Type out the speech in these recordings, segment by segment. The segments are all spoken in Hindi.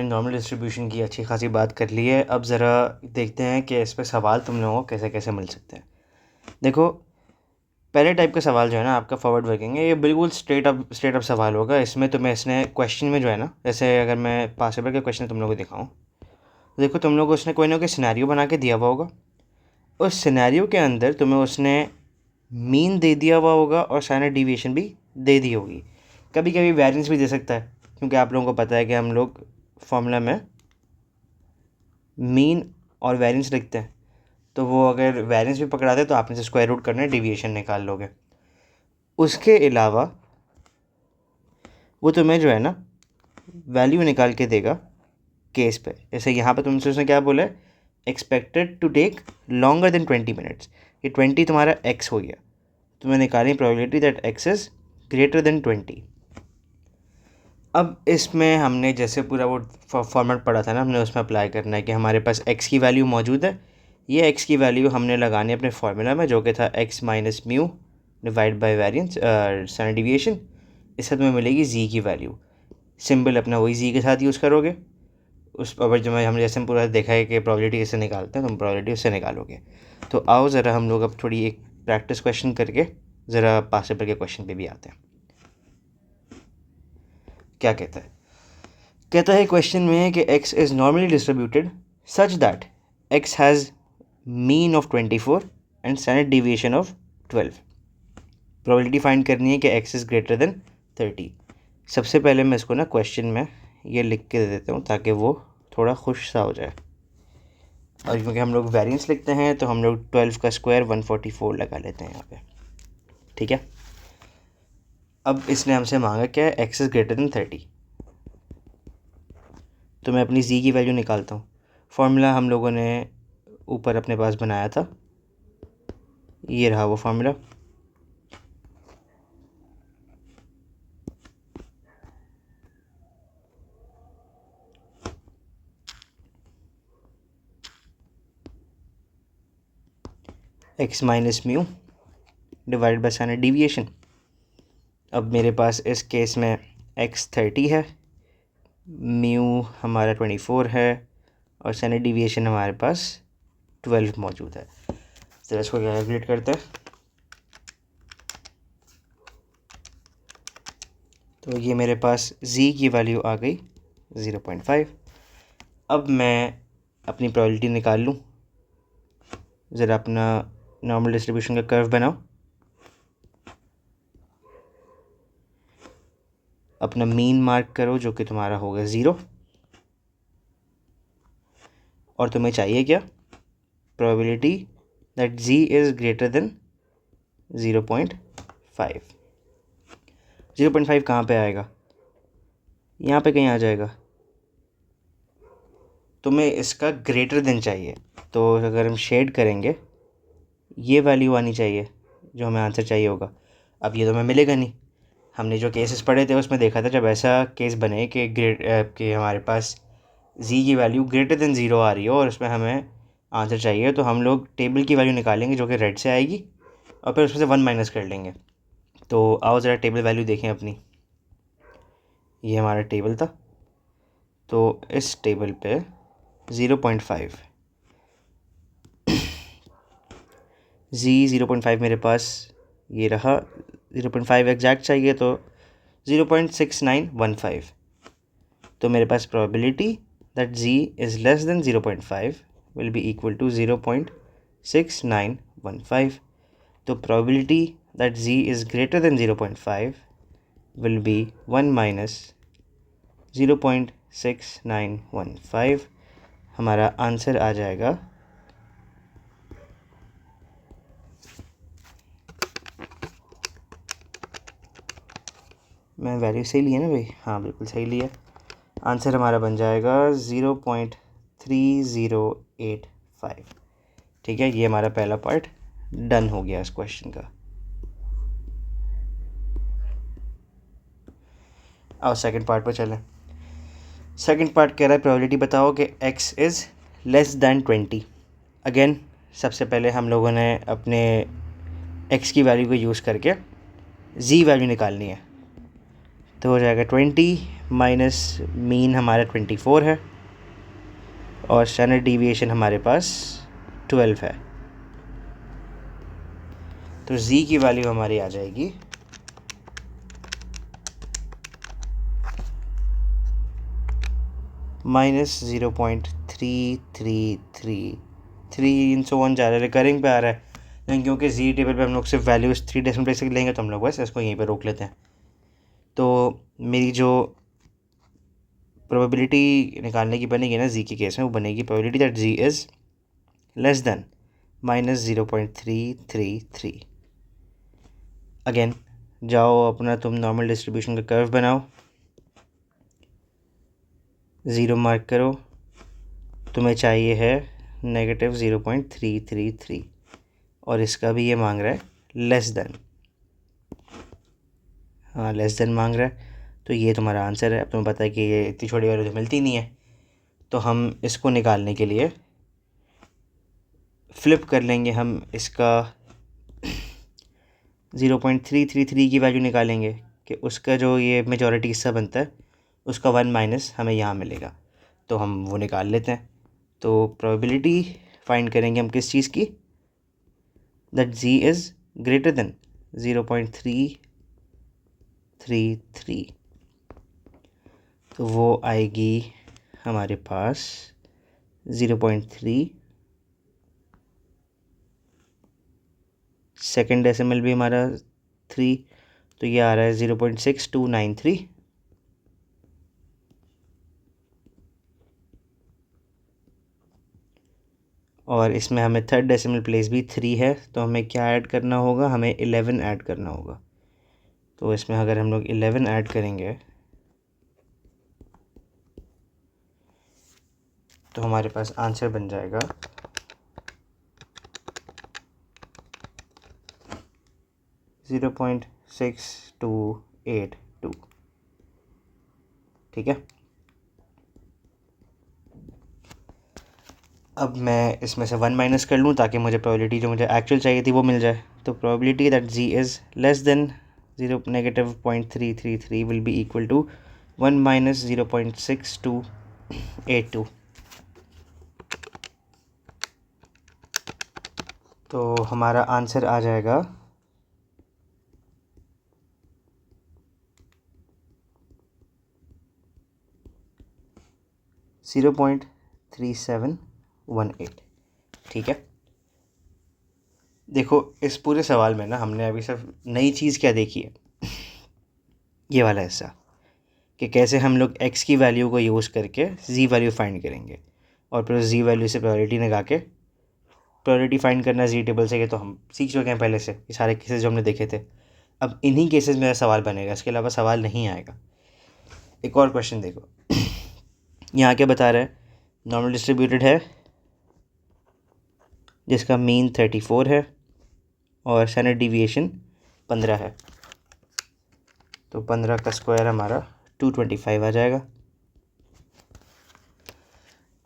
नॉर्मल डिस्ट्रीब्यूशन की अच्छी खासी बात कर ली है। अब ज़रा देखते हैं कि इस पे सवाल तुम लोगों को कैसे कैसे मिल सकते हैं। देखो, पहले टाइप का सवाल जो है ना आपका फॉरवर्ड वर्किंग है, ये बिल्कुल स्ट्रेट अप सवाल होगा। इसमें तुम्हें इसने क्वेश्चन में जो है ना, जैसे अगर मैं पास पेपर के क्वेश्चन तुम लोगों को दिखाऊँ, तो देखो तुम लोग को उसने कोई ना कोई सिनेरियो बना के दिया हुआ होगा। उस सिनेरियो के अंदर तुम्हें उसने मीन दे दिया हुआ होगा और स्टैंडर्ड डिविएशन भी दे दी होगी। कभी कभी वेरिएंस भी दे सकता है, क्योंकि आप लोगों को पता है कि हम लोग फॉर्मूला में मीन और वेरिएंस लिखते हैं। तो वो अगर वेरिएंस भी पकड़ाते तो आपने से स्क्वायर रूट करना है, डिविएशन निकाल लोगे। उसके अलावा वो तुम्हें जो है ना वैल्यू निकाल के देगा केस पे। जैसे यहाँ पे तुमसे उसने क्या बोला है, expected to take longer than 20 minutes. ये 20 तुम्हारा एक्स हो गया, तुम्हें निकालनी probability that x is greater than 20। अब इसमें हमने जैसे पूरा वो फॉर्मेट पढ़ा था ना, हमने उसमें अप्लाई करना है कि हमारे पास x की वैल्यू मौजूद है। ये x की वैल्यू हमने लगानी है अपने फार्मूला में, जो कि था x minus mu divide by variance standard deviation. इससे तुम्हें मिलेगी z की वैल्यू। सिंबल अपना वही z के साथ यूज़ करोगे। उस पर जो हम जैसे हम पूरा देखा है कि प्रोबेबिलिटी कैसे निकालते हैं, तुम प्रोबेबिलिटी उससे निकालोगे। तो आओ ज़रा हम लोग अब थोड़ी एक प्रैक्टिस क्वेश्चन करके ज़रा पास पेपर के क्वेश्चन पे भी आते हैं। क्या कहता है क्वेश्चन में कि x is normally distributed such that x has mean of 24 and standard deviation of 12। Probability find करनी है कि x इज़ ग्रेटर देन 30। सबसे पहले मैं इसको ना क्वेश्चन में ये लिख के दे देता हूँ ताकि वो थोड़ा खुश सा हो जाए। और क्योंकि हम लोग वेरिएंस लिखते हैं तो हम लोग 12 का स्क्वायर 144 लगा लेते हैं यहाँ पे, ठीक है। अब इसने हमसे मांगा क्या है, x इज़ ग्रेटर देन 30। तो मैं अपनी z की वैल्यू निकालता हूँ। फार्मूला हम लोगों ने ऊपर अपने पास बनाया था, ये रहा वो formula. x minus mu divide by standard deviation. अब मेरे पास इस केस में x 30 है, म्यू हमारा 24 है और स्टैंडर्ड डिविएशन हमारे पास 12 मौजूद है। तो इसको कैलकुलेट करते हैं। तो ये मेरे पास z की वैल्यू आ गई 0.5। अब मैं अपनी प्रोबेबिलिटी निकाल लूँ। ज़रा अपना नॉर्मल डिस्ट्रीब्यूशन का कर्व बनाओ, अपना मीन मार्क करो जो कि तुम्हारा होगा 0। और तुम्हें चाहिए क्या, probability that z is greater than 0.5। 0.5 कहाँ पे आएगा, यहाँ पे कहीं आ जाएगा। तुम्हें इसका ग्रेटर देन चाहिए, तो अगर हम शेड करेंगे ये वैल्यू आनी चाहिए जो हमें आंसर चाहिए होगा। अब ये तो हमें मिलेगा नहीं। हमने जो केसेस पढ़े थे उसमें देखा था, जब ऐसा केस बने कि हमारे पास z की वैल्यू ग्रेटर देन 0 आ रही हो और उसमें हमें आंसर चाहिए, तो हम लोग टेबल की वैल्यू निकालेंगे जो कि रेड से आएगी और फिर उसमें से 1 माइनस कर लेंगे। तो आओ ज़रा टेबल वैल्यू देखें अपनी। ये हमारा टेबल था, तो इस टेबल पे 0.5 z 0.5 मेरे पास ये रहा। 0.5 एग्जैक्ट चाहिए तो 0.6915। तो मेरे पास probability that z is less than 0.5 will be equal to 0.6915। तो probability that z is greater than 0.5 will be 1 minus 0.6915। हमारा आंसर आ जाएगा मैं वैल्यू सही लिया ना भाई, हाँ बिल्कुल सही लिया। आंसर हमारा बन जाएगा 0.3085। ठीक है, ये हमारा पहला पार्ट डन हो गया इस क्वेश्चन का। और सेकंड पार्ट पर चलें। सेकंड पार्ट कह रहा है प्रोबेबिलिटी बताओ कि x is less then 20। Again सबसे पहले हम लोगों ने अपने x की वैल्यू को यूज़ करके z वैल्यू निकालनी है। तो हो जाएगा 20 माइनस मीन हमारा 24 है और स्टैंडर्ड डिविएशन हमारे पास 12 है। तो z की वैल्यू हमारी आ जाएगी -0.3333 इन सो वन जा रहा है, रिकरिंग पे आ रहा है, लेकिन क्योंकि z टेबल पे हम लोग सिर्फ वैल्यूज़ 3 डेसिमल प्लेस से लेंगे तो हम लोग बस इसको यहीं पे रोक लेते हैं। तो मेरी जो प्रोबेबिलिटी निकालने की बनेगी ना z के केस में, वो बनेगी probability that z is less than -0.333। Again जाओ अपना तुम नॉर्मल डिस्ट्रीब्यूशन का कर्व बनाओ, 0 मार्क करो, तुम्हें चाहिए है -0.333 और इसका भी ये मांग रहा है लेस देन, हाँ लेस देन मांग रहा है। तो ये तुम्हारा आंसर है। अब तुम्हें पता है कि ये इतनी छोटी वैल्यू तो मिलती नहीं है, तो हम इसको निकालने के लिए फ्लिप कर लेंगे, हम इसका 0.333 की वैल्यू निकालेंगे कि उसका जो ये मेजॉरिटी हिस्सा बनता है उसका 1 माइनस हमें यहाँ मिलेगा, तो हम वो निकाल लेते हैं। तो प्रोबेबिलिटी फाइंड करेंगे हम किस चीज़ की, that z is greater then 0.333, तो वो आएगी हमारे पास 0.3, सेकेंड डेसिमल भी हमारा 3, तो ये आ रहा है 0.6293। और इसमें हमें थर्ड डेसिमल प्लेस भी 3 है, तो हमें क्या ऐड करना होगा, हमें 11 ऐड करना होगा। तो इसमें अगर हम लोग 11 ऐड करेंगे तो हमारे पास आंसर बन जाएगा 0.6282। ठीक है, अब मैं इसमें से 1 माइनस कर लूँ ताकि मुझे प्रोबेबिलिटी जो मुझे एक्चुअल चाहिए थी वो मिल जाए। तो probability that z is less than -0.333 will be equal to 1 minus 0.6282। तो हमारा आंसर आ जाएगा 0.3718। ठीक है, देखो इस पूरे सवाल में ना हमने अभी सिर्फ नई चीज़ क्या देखी है, ये वाला हिस्सा, कि कैसे हम लोग x की वैल्यू को यूज़ करके z वैल्यू फाइंड करेंगे और फिर z वैल्यू से प्रोबेबिलिटी लगा के प्रोबेबिलिटी फाइंड करना z टेबल से, ये तो हम सीख चुके हैं पहले से, ये सारे केसेस जो हमने देखे थे। अब इन्हीं केसेस में सवाल बनेगा, इसके अलावा सवाल नहीं आएगा। एक और क्वेश्चन देखो, यहाँ क्या बता रहा है, नॉर्मल डिस्ट्रीब्यूटेड है जिसका मीन 34 है और स्टैंडर्ड डिविएशन 15 है, तो 15 का स्क्वायर हमारा 225 आ जाएगा।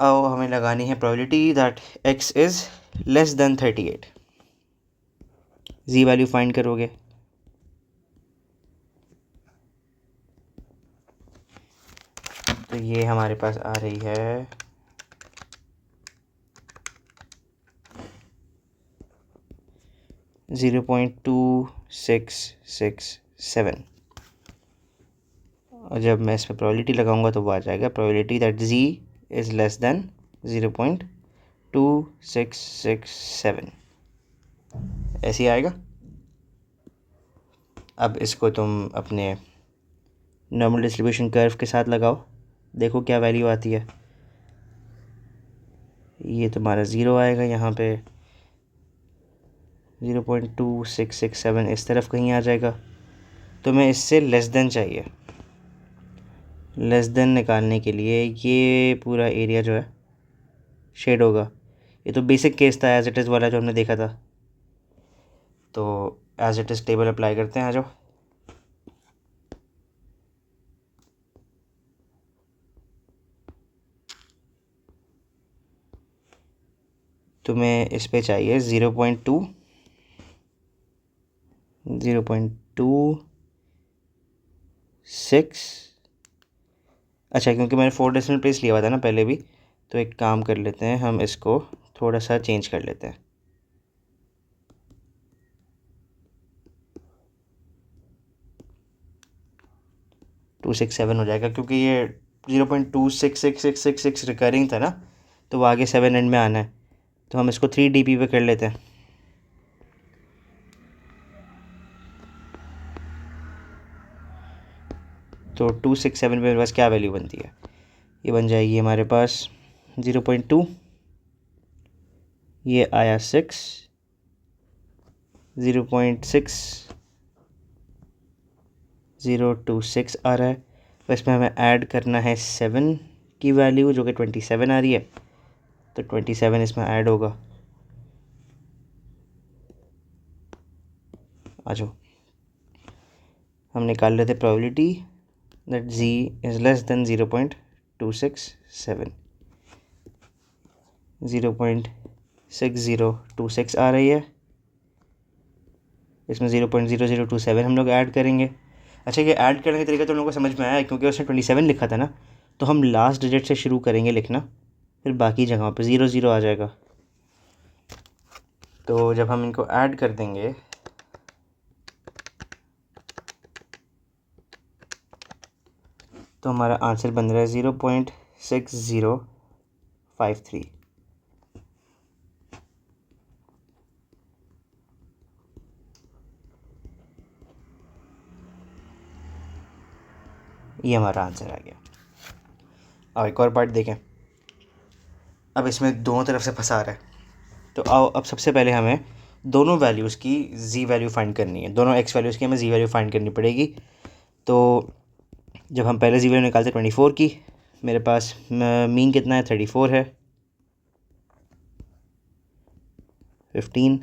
अब हमें लगानी है probability that x is less then 38। z value find करोगे, तो ये हमारे पास आ रही है 0.2667, और जब मैं इसमें प्रोबेबिलिटी लगाऊंगा तो वो आ जाएगा probability that z is less then 0.2667, ऐसे ही आएगा। अब इसको तुम अपने नॉर्मल डिस्ट्रीब्यूशन कर्व के साथ लगाओ, देखो क्या वैल्यू आती है। ये तुम्हारा 0 आएगा यहाँ पे, 0.2667 इस तरफ कहीं आ जाएगा, तो मैं इससे लेस देन चाहिए। लेस देन निकालने के लिए ये पूरा एरिया जो है शेड होगा, ये तो बेसिक केस था एज इट इज़ वाला जो हमने देखा था। तो as it is table apply करते हैं, आ जाओ। तुम्हें इस पे चाहिए 0.2, 0.2 6। अच्छा, क्योंकि मैंने 4 डेसिमल प्लेस लिया हुआ था ना पहले भी, तो एक काम कर लेते हैं, हम इसको थोड़ा सा चेंज कर लेते हैं। टू सिक्स सेवन हो जाएगा, क्योंकि ये 0.26666 रिकरिंग था ना, तो वो आगे 7 एंड में आना है, तो हम इसको 3 dp पे कर लेते हैं। तो 267 पे मेरे पास क्या वैल्यू बनती है, ये बन जाएगी हमारे पास 0.2, ये आया 6, 0.6026 आ रहा है। तो इसमें हमें ऐड करना है 7 की वैल्यू, जो कि 27 आ रही है, तो 27 इसमें ऐड होगा। आ जाओ, हम निकाल लेते probability that z is less then 0.267, 0.6026 आ रही है, इसमें 0.0027 हम लोग ऐड करेंगे। अच्छा, ये ऐड करने का तरीका तो हम लोगों को समझ में आया है, क्योंकि उसने 27 लिखा था ना, तो हम लास्ट डिजिट से शुरू करेंगे लिखना, फिर बाकी जगहों पे 0 आ जाएगा। तो जब हम इनको ऐड कर देंगे तो हमारा आंसर बन रहा है 0.6053। ये हमारा आंसर आ गया। अब एक और पार्ट देखें, अब इसमें दोनों तरफ से फंसा रहा है, तो आओ अब सबसे पहले हमें दोनों वैल्यूज़ की z वैल्यू फाइंड करनी है, दोनों x वैल्यूज़ की हमें z वैल्यू फाइंड करनी पड़ेगी। तो जब हम पहले z वैल्यू निकालते 24 की, मेरे पास मीन कितना है, 34 है, 15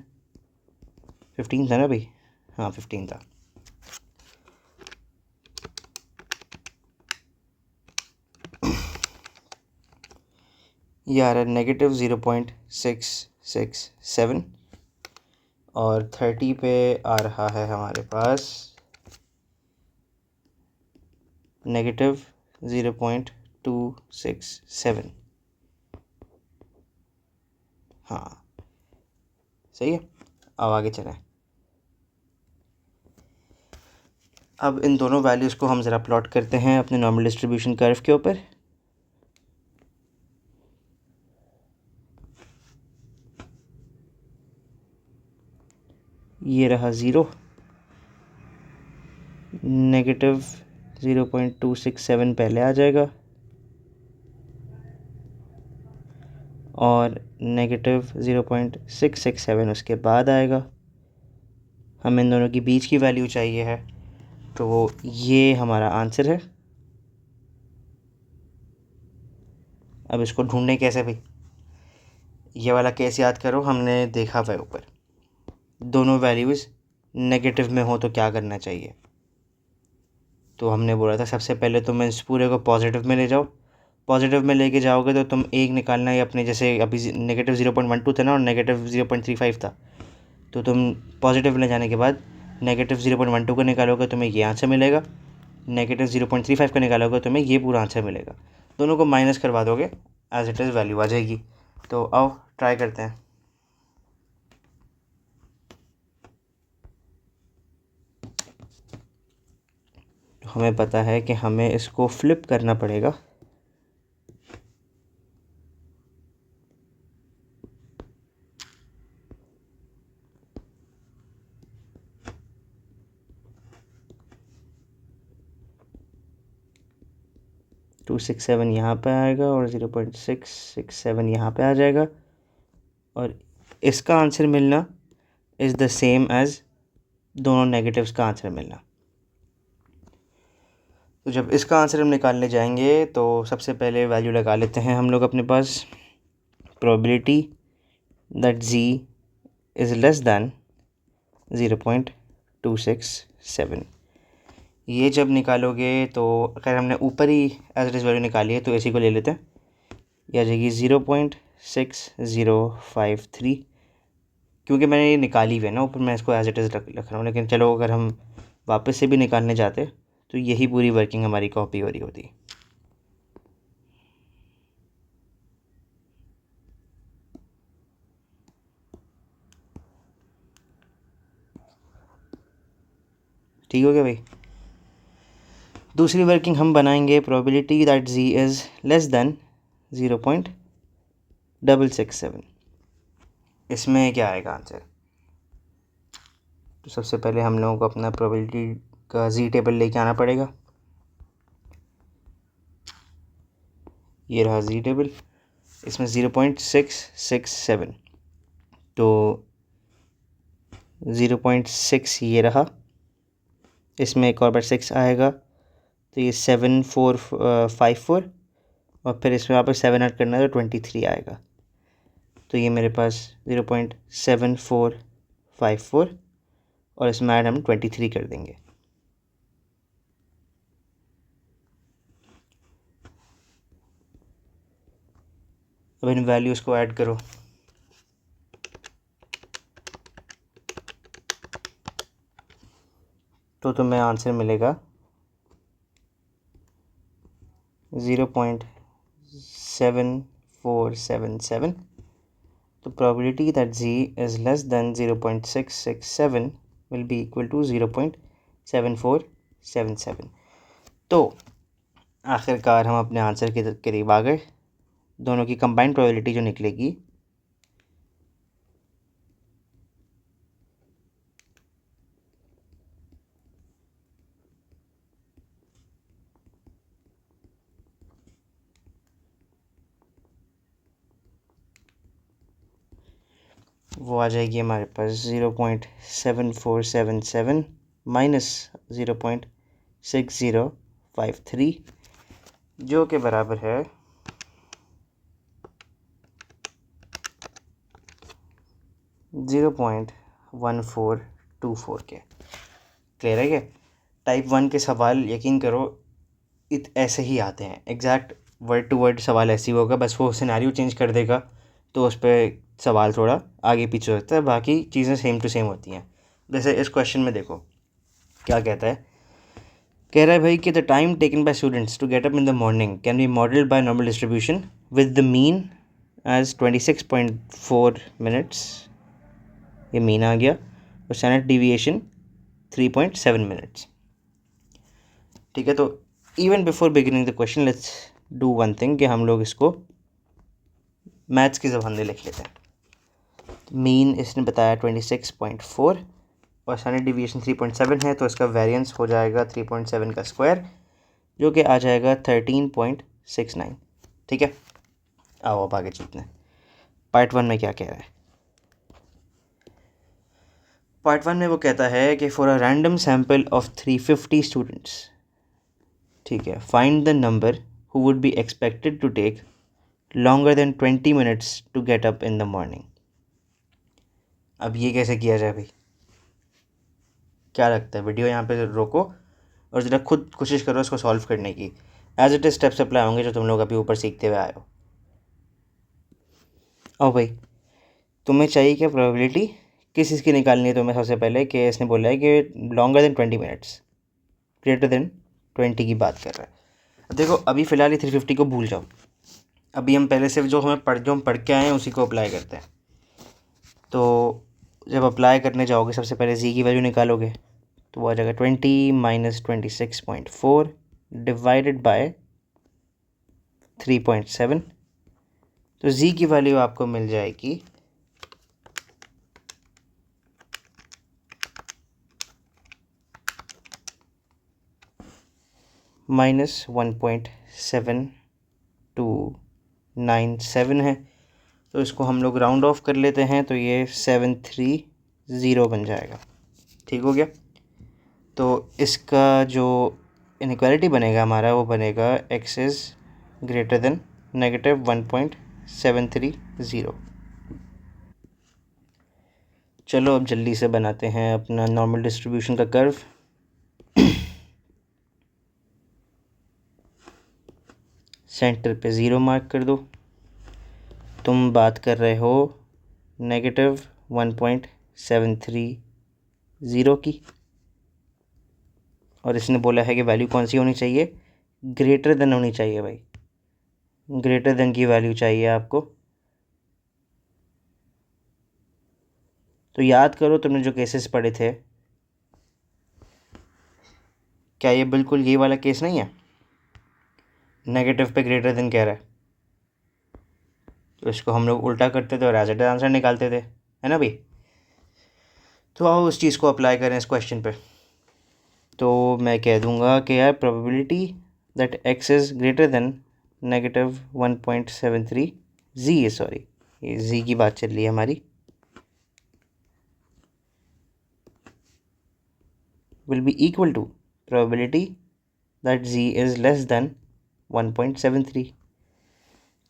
था ना भाई, हाँ 15 था। ये आ रहा है -0.667, और 30 पे आ रहा है हमारे पास -0.267। हाँ सही है। अब आगे चलें, अब इन दोनों वैल्यूज़ को हम ज़रा प्लॉट करते हैं अपने नॉर्मल डिस्ट्रीब्यूशन कर्व के ऊपर। ये रहा 0, -0.267 पहले आ जाएगा, और -0.667 उसके बाद आएगा। हमें इन दोनों की बीच की वैल्यू चाहिए है, तो ये हमारा आंसर है। अब इसको ढूंढने कैसे भाई, ये वाला केस याद करो, हमने देखा हुआ है ऊपर, दोनों वैल्यूज़ नेगेटिव में हो तो क्या करना चाहिए। तो हमने बोला था सबसे पहले तुम इस पूरे को पॉजिटिव में ले जाओ, पॉजिटिव में लेके जाओगे तो तुम एक निकालना है अपने, जैसे अभी -0.12 था ना और -0.35 था, तो तुम पॉजिटिव ले जाने के बाद -0.12 का निकालोगे तुम्हें ये आंसर मिलेगा, -0.35 का निकालोगे तुम्हें ये पूरा आंसर मिलेगा, दोनों को माइनस करवा दोगे एज इट इज़ वैल्यू आ जाएगी। तो आओ ट्राई करते हैं। हमें पता है कि हमें इसको फ्लिप करना पड़ेगा, टू सिक्स सेवन यहाँ पर आएगा और 0.667 यहाँ पे आ जाएगा, और इसका आंसर मिलना इज़ द सेम एज़ दोनों नेगेटिव्स का आंसर मिलना। तो जब इसका आंसर हम निकालने जाएंगे तो सबसे पहले वैल्यू लगा लेते हैं हम लोग अपने पास, probability that z is less than 0.267। ये जब निकालोगे तो अगर हमने ऊपर ही एज इट इज़ वैल्यू निकाली है तो इसी को ले लेते हैं, यह आ जाएगी 0.6053, क्योंकि मैंने ये निकाली हुई है ना ऊपर, मैं इसको एज इट इज़ रख रहा हूँ। लेकिन चलो अगर हम वापस से भी निकालने जाते तो यही पूरी वर्किंग हमारी कॉपी हो रही होती। ठीक हो गया भाई। दूसरी वर्किंग हम बनाएंगे probability that z is less than 0.667। इसमें क्या आएगा आंसर? तो सबसे पहले हम लोगों को अपना प्रोबेबिलिटी का z टेबल लेके आना पड़ेगा। ये रहा z टेबल, इसमें 0.667, तो 0.6 ये रहा, इसमें एक और बार 6 आएगा, तो ये 7454, और फिर इसमें वापस 7 ऐड करना है तो 23 आएगा। तो ये मेरे पास 0.7454 और इसमें ऐड हम 23 कर देंगे। अब इन वैल्यूज़ को ऐड करो। तो तुम्हें आंसर मिलेगा 0.7477। तो probability that z is less than 0.667 will be equal to 0.7477। तो आखिरकार हम अपने आंसर के करीब आ गए। दोनों की कंबाइंड प्रोबेबिलिटी जो निकलेगी वो आ जाएगी हमारे पास 0.7477 माइनस 0.6053, जो के बराबर है 0.1424 के। क्लियर है क्या? टाइप 1 के सवाल यकीन करो ऐसे ही आते हैं, एग्जैक्ट वर्ड टू वर्ड सवाल ऐसे ही होगा, बस वो सिनेरियो चेंज कर देगा तो उस पर सवाल थोड़ा आगे पीछे होता है, बाकी चीज़ें सेम टू सेम होती हैं। जैसे इस क्वेश्चन में देखो क्या कहता है, कह रहा है भाई कि the time taken by students to get up in the morning can be modelled by normal distribution with the mean as 26.4 minutes, ये मीन आ गया, और स्टैंडर्ड डिविएशन 3.7 मिनट्स। ठीक है, तो even before beginning the question let's do one thing कि हम लोग इसको मैथ्स की ज़बान में लिख लेते हैं। मीन इसने बताया 26.4 और स्टैंडर्ड डिविएशन 3.7 है, तो इसका वेरिएंस हो जाएगा 3.7 का स्क्वायर, जो कि आ जाएगा 13.69। ठीक है, आओ अब आगे चलते हैं। पार्ट 1 में क्या कह रहा है? पार्ट 1 में वो कहता है कि for a random sample of 350 students, ठीक है, find the number who would be expected to take longer than 20 minutes to get up in the morning। अब ये कैसे किया जाए भाई? क्या लगता है? वीडियो यहाँ पे रोको और ज़रा खुद कोशिश करो इसको सॉल्व करने की। As it is steps apply होंगे जो तुम लोग अभी ऊपर सीखते हुए आए हो। ओ भाई, तुम्हें चाहिए क्या प्रोबेबिलिटी? किस चीज़ की निकालनी है तुम्हें? सबसे पहले कि इसने बोला है कि longer than 20 minutes, greater than 20 की बात कर रहा है। देखो अभी फ़िलहाल ये 350 को भूल जाओ, अभी हम पहले से जो हम पढ़ के आए हैं उसी को अप्लाई करते हैं। तो जब अप्लाई करने जाओगे सबसे पहले जी की वैल्यू निकालोगे, तो वो आ जाएगा 20 माइनस 26.4 डिवाइडेड बाय 3.7। तो जी की वैल्यू आपको मिल जाएगी -1.7297 है। तो इसको हम लोग राउंड ऑफ कर लेते हैं, तो ये 730 बन जाएगा। ठीक हो गया? तो इसका जो इनइक्वालिटी बनेगा हमारा, वो बनेगा x इज़ ग्रेटर देन -1.730। चलो अब जल्दी से बनाते हैं अपना नॉर्मल डिस्ट्रीब्यूशन का कर्व। सेंटर पे 0 मार्क कर दो। तुम बात कर रहे हो -1.730 की। और इसने बोला है कि वैल्यू कौन सी होनी चाहिए, ग्रेटर देन होनी चाहिए भाई, ग्रेटर देन की वैल्यू चाहिए आपको। तो याद करो तुमने जो केसेस पढ़े थे, क्या ये बिल्कुल ये वाला केस नहीं है, नेगेटिव पे ग्रेटर देन कह रहा है, तो इसको हम लोग उल्टा करते थे और एज इट इज आंसर निकालते थे, है ना भाई। तो आओ उस चीज़ को अप्लाई करें इस क्वेश्चन पे। तो मैं कह दूंगा कि यार probability that x is greater then -1.73 जी है, सॉरी ये जी की बात चल रही है हमारी, will be equal to probability that z is less than 1.73।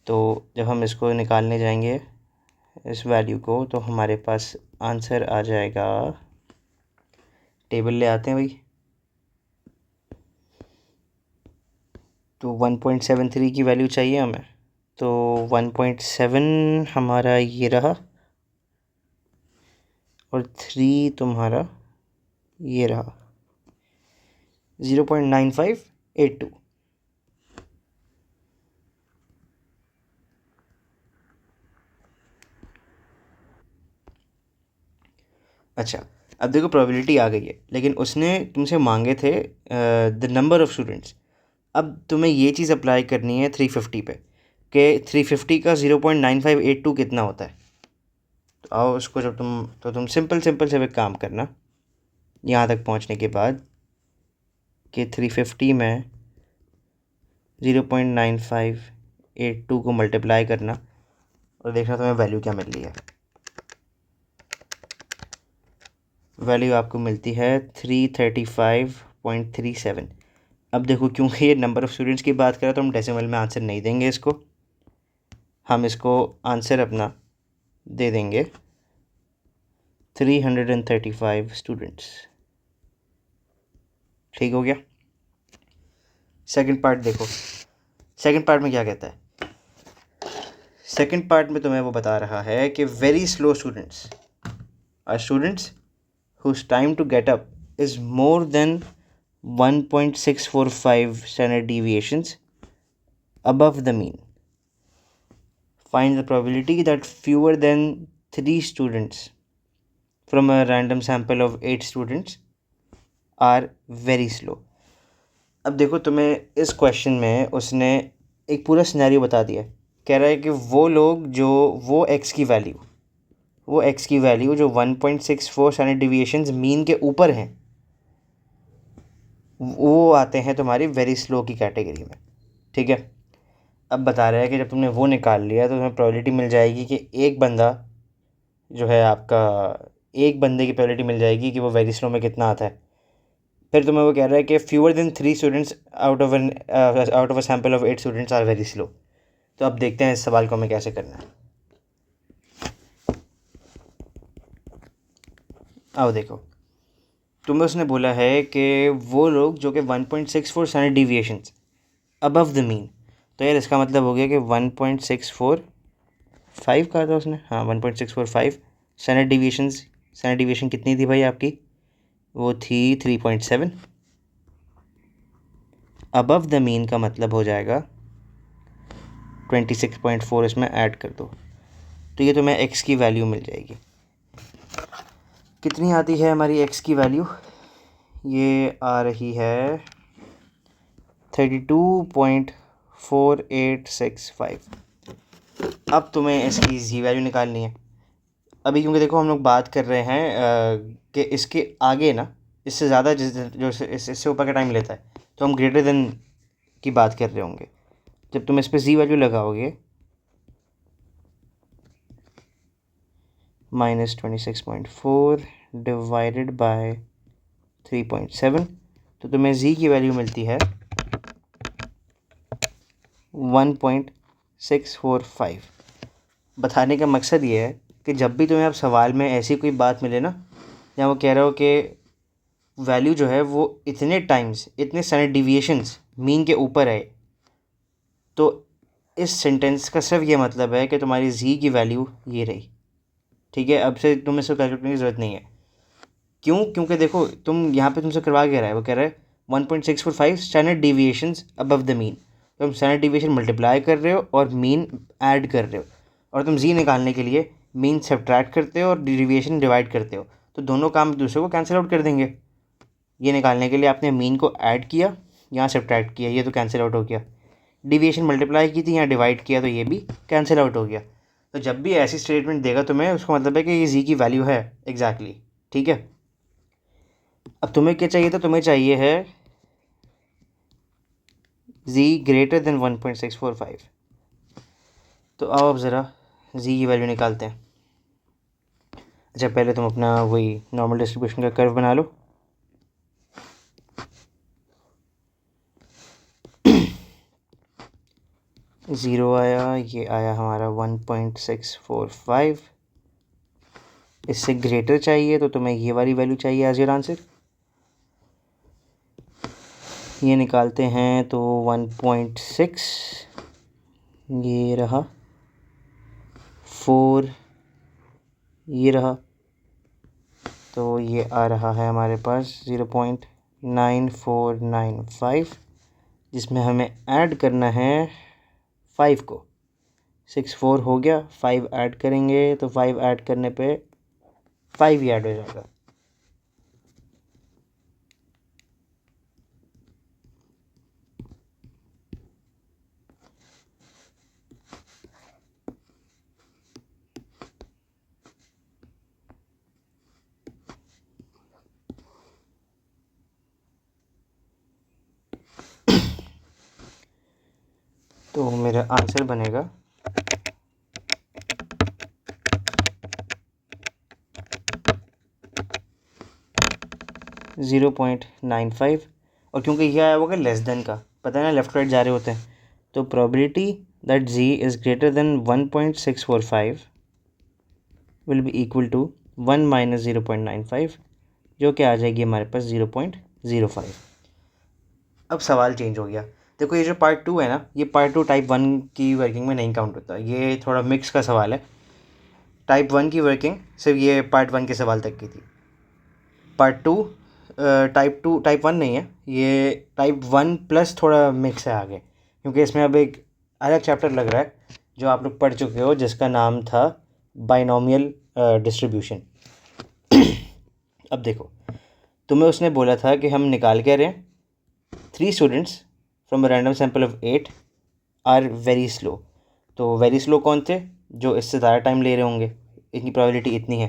तो जब हम इसको निकालने जाएंगे इस वैल्यू को, तो हमारे पास आंसर आ जाएगा, टेबल ले आते हैं भाई। तो 1.73 की वैल्यू चाहिए हमें, तो 1.7 हमारा ये रहा और 3 तुम्हारा ये रहा, 0.9582। अच्छा, अब देखो प्रोबेबिलिटी आ गई है, लेकिन उसने तुमसे मांगे थे द नंबर ऑफ़ स्टूडेंट्स। अब तुम्हें ये चीज़ अप्लाई करनी है 350 पे, कि 350 का 0.9582 कितना होता है। तो आओ उसको, जब तुम सिंपल सिंपल से एक काम करना यहाँ तक पहुँचने के बाद, कि 350 में 0.9582 को मल्टीप्लाई करना और देखना तुम्हें वैल्यू क्या मिल रही है। वैल्यू आपको मिलती है 335.37। अब देखो क्योंकि ये नंबर ऑफ़ स्टूडेंट्स की बात करें तो हम डेसिमल में आंसर नहीं देंगे इसको, हम इसको आंसर अपना दे देंगे 335 स्टूडेंट्स। ठीक हो गया। सेकंड पार्ट देखो, सेकंड पार्ट में क्या कहता है। सेकंड पार्ट में तुम्हें वो बता रहा है कि very slow students are students whose time to get up is more than 1.645 standard deviations above the mean. Find the probability that fewer than 3 students from a random sample of 8 students are very slow. अब देखो तुम्हें इस क्वेश्चन में उसने एक पूरा सिनेरियो बता दिया है। कह रहा है कि वो लोग जो वो x की वैल्यू जो 1.64 स्टैंडर्ड डिविएशंस मीन के ऊपर हैं, वो आते हैं तुम्हारी वेरी स्लो की कैटेगरी में। ठीक है, अब बता रहा है कि जब तुमने वो निकाल लिया तो तुम्हें प्रोबेबिलिटी मिल जाएगी कि एक बंदा जो है आपका, एक बंदे की प्रोबेबिलिटी मिल जाएगी कि वो वेरी स्लो में कितना आता है। फिर तुम्हें वो कह रहा है कि fewer than 3 students out of a sample of 8 students are very slow. तो अब देखते हैं इस सवाल को हमें कैसे करना है। आओ देखो, तुम्हें उसने बोला है कि वो लोग जो कि 1.64 standard deviations above the mean, तो यार इसका मतलब हो गया कि 1.645 कहा था उसने, हाँ 1.645 स्टैंडर्ड डिविएशन कितनी थी भाई आपकी, वो थी 3.7। अबव द मीन का मतलब हो जाएगा 26.4, इसमें ऐड कर दो, तो ये तुम्हें एक्स की वैल्यू मिल जाएगी। कितनी आती है हमारी एक्स की वैल्यू, ये आ रही है 32.4865। अब तुम्हें इसकी जी वैल्यू निकालनी है। अभी क्योंकि देखो हम लोग बात कर रहे हैं कि इसके आगे ना, इससे ज़्यादा जो इससे ऊपर का टाइम लेता है, तो हम ग्रेटर देन की बात कर रहे होंगे। जब तुम इस पर जी वैल्यू लगाओगे -26.4 डिवाइडेड बाय 3.7, तो तुम्हें जी की वैल्यू मिलती है 1.645। बताने का मकसद ये है कि जब भी तुम्हें अब सवाल में ऐसी कोई बात मिले ना, जहाँ वो कह रहे हो कि वैल्यू जो है वो इतने टाइम्स, इतने स्टैंडर्ड डिविएशंस मीन के ऊपर है, तो इस सेंटेंस का सिर्फ ये मतलब है कि तुम्हारी जी की वैल्यू ये रही। ठीक है, अब से तुम्हें इसको कैलकुलेट करने की ज़रूरत नहीं है। क्यों? क्योंकि देखो तुम यहाँ पे तुमसे करवा क्या रहा है, वो कह रहा है 1.645 standard deviations above the mean. तो तुम स्टैंडर्ड डिविएशन मल्टीप्लाई कर रहे हो और मीन ऐड कर रहे हो, और तुम जी निकालने के लिए मीन सब्ट्रैक्ट करते हो और डिविएशन डिवाइड करते हो, तो दोनों काम एक दूसरे को कैंसिल आउट कर देंगे। ये निकालने के लिए आपने मीन को ऐड किया, यहाँ सब्ट्रैक्ट किया, ये तो कैंसिल आउट हो गया। डिविएशन मल्टीप्लाई की थी, यहाँ डिवाइड किया, तो ये भी कैंसिल आउट हो गया। तो जब भी ऐसी स्टेटमेंट देगा तुम्हें, उसका मतलब है कि ये जी की वैल्यू है एग्जैक्टली, ठीक है। अब तुम्हें क्या चाहिए था, तुम्हें चाहिए है z ग्रेटर देन 1.645। तो आओ अब ज़रा z की वैल्यू निकालते हैं। अच्छा, पहले तुम अपना वही नॉर्मल डिस्ट्रीब्यूशन का कर्व बना लो। ज़ीरो आया, ये आया हमारा 1.645। इससे ग्रेटर चाहिए तो तुम्हें ये वाली वैल्यू चाहिए एज योर आंसर। ये निकालते हैं तो 1.6, ये रहा 4, ये रहा, तो ये आ रहा है हमारे पास 0.9495, जिसमें हमें ऐड करना है 5 को। 64 हो गया, 5 ऐड करेंगे तो 5 ऐड करने पे 5 ही ऐड हो जाएगा। तो मेरा आंसर बनेगा 0.95। और क्योंकि यह आया होगा लेस देन का, पता है ना, लेफ्ट राइट जा रहे होते हैं, तो probability that z is greater than 1.645 will be equal to 1 minus 0.95, जो कि आ जाएगी हमारे पास 0.05। अब सवाल चेंज हो गया। देखो, ये जो पार्ट 2 है ना, ये पार्ट 2 टाइप 1 की वर्किंग में नहीं काउंट होता, ये थोड़ा मिक्स का सवाल है। टाइप 1 की वर्किंग सिर्फ ये पार्ट 1 के सवाल तक की थी। पार्ट 2 टाइप 1 नहीं है, ये टाइप 1 प्लस थोड़ा मिक्स है आगे, क्योंकि इसमें अब एक अलग चैप्टर लग रहा है जो आप लोग पढ़ चुके हो, जिसका नाम था बाइनोमियल डिस्ट्रीब्यूशन। अब देखो, तुम्हें उसने बोला था कि हम निकाल के रहे हैं 3 students from a random sample of 8 are very slow. तो वेरी स्लो कौन थे, जो इससे ज़्यादा टाइम ले रहे होंगे, इनकी प्रोबेबिलिटी इतनी है।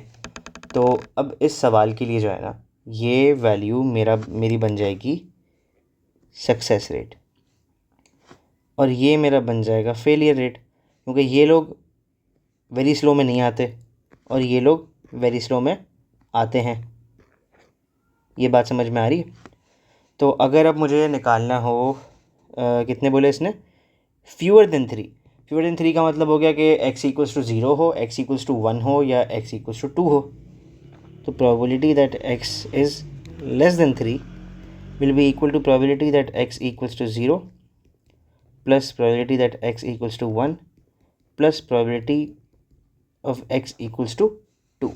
तो अब इस सवाल के लिए जो है ना, ये वैल्यू मेरी बन जाएगी सक्सेस रेट, और ये मेरा बन जाएगा फेलियर रेट, क्योंकि ये लोग वेरी स्लो में नहीं आते और ये लोग वेरी स्लो में आते हैं। ये बात समझ में आ रही है? तो अगर अब मुझे निकालना हो कितने बोले इसने, फ्यूअर देन 3। फ्यूअर देन 3 का मतलब हो गया कि x इक्वल्स टू 0 हो, x इक्वल्स टू 1 हो, या x इक्वल्स टू 2 हो। तो probability that x is less than 3 will be equal to probability that x equals to 0 plus probability that x equals to 1 plus probability of x equals to 2।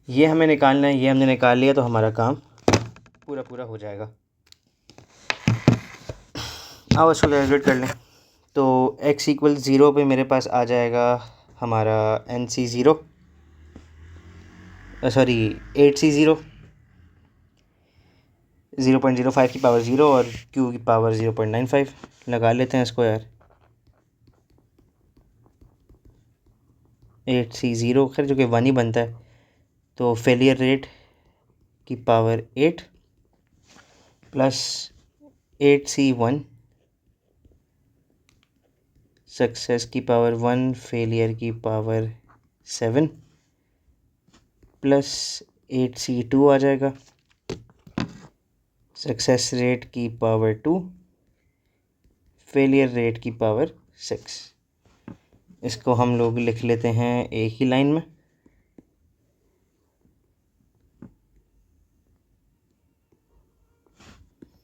ये हमें निकालना है, ये हमने निकाल लिया तो हमारा काम पूरा हो जाएगा। आओ इसको कैलकुलेट कर लें। तो x इक्वल 0 पे मेरे पास आ जाएगा हमारा NC0, सॉरी 8C0, 0.05 की पावर 0 और q की पावर 0.95। लगा लेते हैं इसको यार। 8C0 खैर जो कि 1 ही बनता है, तो फेलियर रेट की पावर 8 प्लस 8C1, सक्सेस की पावर 1, फेलियर की पावर 7 प्लस 8C2 आ जाएगा, सक्सेस रेट की पावर 2, फेलियर रेट की पावर 6। इसको हम लोग लिख लेते हैं एक ही लाइन में।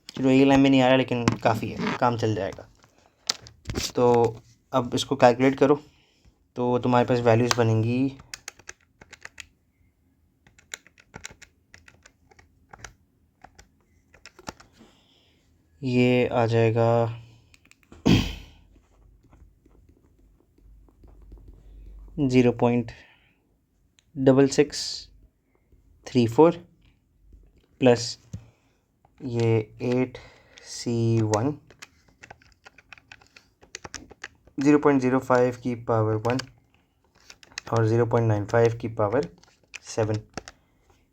चलो एक लाइन में नहीं आ रहा, लेकिन काफ़ी है, काम चल जाएगा। तो अब इसको कैलकुलेट करो, तो तुम्हारे पास वैल्यूज़ बनेंगी ये आ जाएगा 0.6634 प्लस ये 8C1 0.05 की पावर 1 और 0.95 की पावर 7,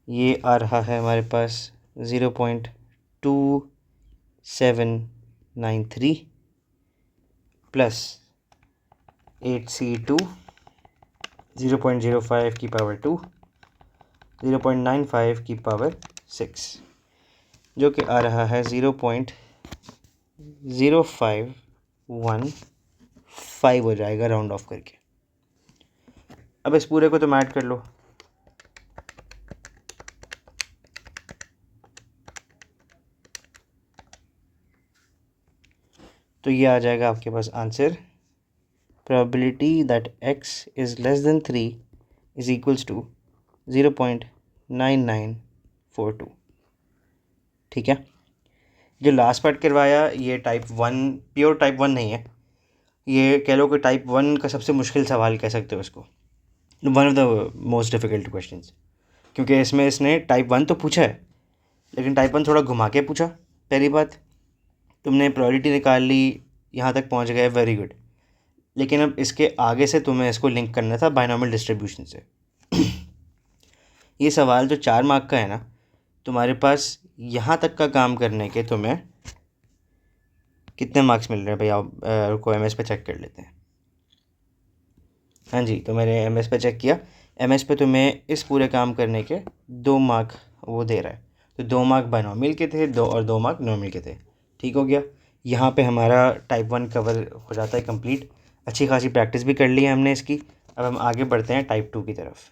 ये आ रहा है हमारे पास 0.2793 प्लस 8C2 0.05 की पावर 2 0.95 की पावर 6, जो कि आ रहा है 0.0515 हो जाएगा राउंड ऑफ करके। अब इस पूरे को तुम ऐड कर लो। तो ये आ जाएगा आपके पास answer, probability that x is less than 3 is equals to 0.9942। ठीक है, जो लास्ट पार्ट करवाया ये टाइप 1, प्योर टाइप 1 नहीं है, ये कह लो कि टाइप 1 का सबसे मुश्किल सवाल कह सकते हो इसको, one of the most difficult questions, क्योंकि इसमें इसने टाइप 1 तो पूछा है लेकिन टाइप 1 थोड़ा घुमा के पूछा। पहली बात, तुमने प्रोबेबिलिटी निकाल ली, यहाँ तक पहुँच गए, वेरी गुड, लेकिन अब इसके आगे से तुम्हें इसको लिंक करना था बायनॉमियल डिस्ट्रीब्यूशन से। ये सवाल जो 4 मार्क का है ना, तुम्हारे पास यहाँ तक का काम करने के तुम्हें कितने मार्क्स मिल रहे हैं भैया? रुको MS पे चेक कर लेते हैं। हाँ जी, तो मैंने MS पे चेक किया, MS पे तुम्हें इस पूरे काम करने के 2 मार्क वो दे रहा है, तो 2 मार्क बायनॉमियल के थे, 2 मार्क नॉर्मल के थे। ठीक हो गया, यहाँ पे हमारा टाइप 1 कवर हो जाता है कंप्लीट। अच्छी खासी प्रैक्टिस भी कर ली है हमने इसकी। अब हम आगे बढ़ते हैं टाइप 2 की तरफ।